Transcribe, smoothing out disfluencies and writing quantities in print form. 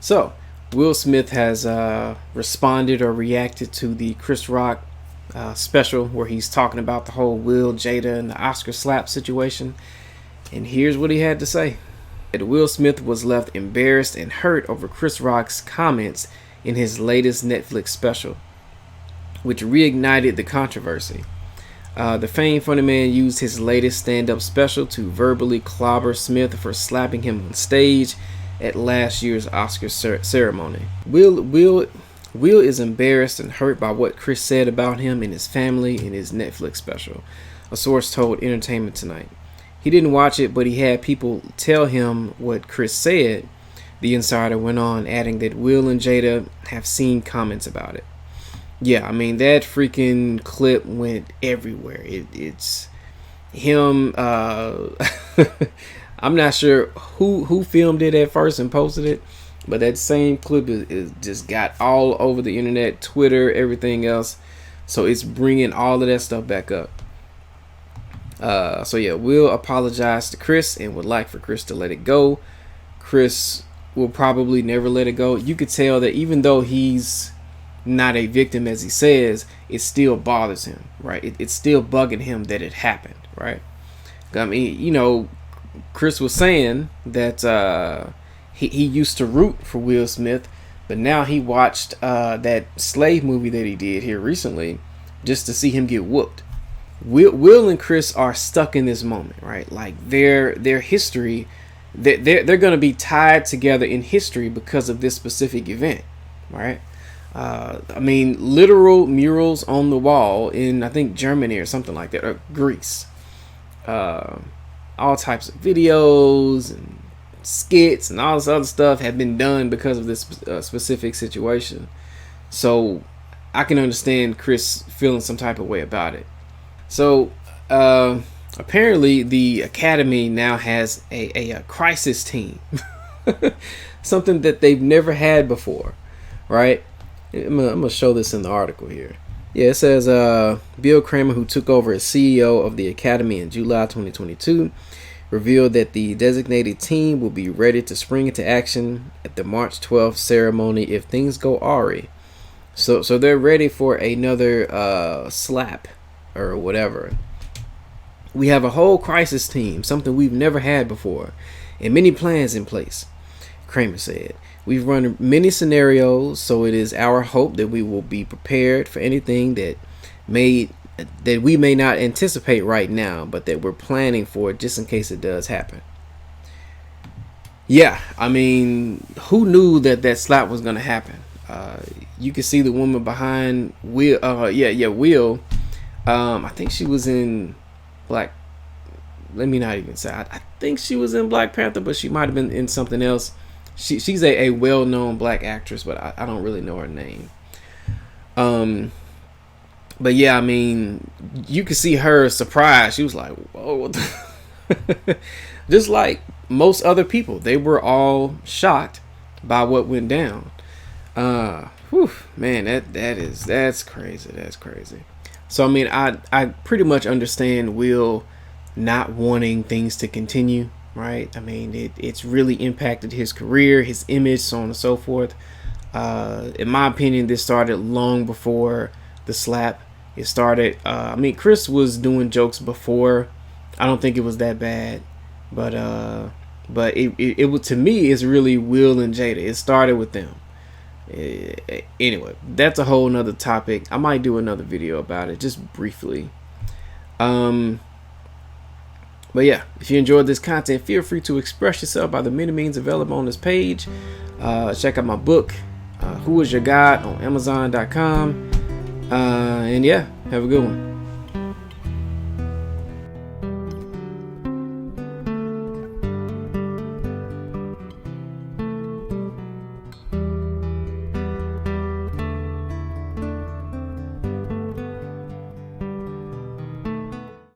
So, Will Smith has responded or reacted to the Chris Rock special where he's talking about the whole Will, Jada, and the Oscar slap situation. And here's what he had to say. Will Smith was left embarrassed and hurt over Chris Rock's comments in his latest Netflix special, which reignited the controversy. The famed funny man used his latest stand-up special to verbally clobber Smith for slapping him on stage at last year's Oscar ceremony. Will is embarrassed and hurt by what Chris said about him and his family in his Netflix special, a source told Entertainment Tonight. He didn't watch it, but he had people tell him what Chris said. The insider went on, adding that Will and Jada have seen comments about it. Yeah, I mean, that freaking clip went everywhere. It's him. I'm not sure who filmed it at first and posted it, but that same clip is just got all over the internet, Twitter, everything else. So it's bringing all of that stuff back up. So yeah, Will apologized to Chris and would like for Chris to let it go. Chris will probably never let it go. You could tell that even though he's not a victim as he says, it still bothers him, right? It's still bugging him that it happened, right? I mean, you know, Chris was saying that he used to root for Will Smith, but now he watched that Slave movie that he did here recently just to see him get whooped. Will and Chris are stuck in this moment, right? Like their history, they're going to be tied together in history because of this specific event, right? I mean, literal murals on the wall in, I think, Germany or something like that, or Greece. All types of videos and skits and all this other stuff have been done because of this specific situation. So I can understand Chris feeling some type of way about it. So apparently the Academy now has a crisis team. Something that they've never had before, right? I'm gonna show this in the article here. Yeah, it says Bill Kramer, who took over as CEO of the Academy in July 2022, revealed that the designated team will be ready to spring into action at the March 12th ceremony if things go awry. So they're ready for another slap or whatever. We have a whole crisis team, something we've never had before, and many plans in place, Kramer said. We've run many scenarios, so it is our hope that we will be prepared for anything that we may not anticipate right now, but that we're planning for it just in case it does happen. Yeah, I mean, who knew that slap was gonna happen? You can see the woman behind Will. Will. I think she was in Black. Let me not even say. I think she was in Black Panther, but she might have been in something else. She's a well-known black actress, but I don't really know her name. But yeah, I mean, you could see her surprised. She was like, "Whoa!" What the? Just like most other people, they were all shocked by what went down. Man, that's crazy. That's crazy. So I mean, I pretty much understand Will not wanting things to continue. Right? I mean, it's really impacted his career, his image, so on and so forth. In my opinion, this started long before the slap. It started, I mean, Chris was doing jokes before. I don't think it was that bad. But it was, to me, it's really Will and Jada. It started with them. Anyway, that's a whole nother topic. I might do another video about it, just briefly. But yeah, if you enjoyed this content, feel free to express yourself by the many means available on this page. Check out my book, Who Is Your God, on Amazon.com. And yeah, have a good one.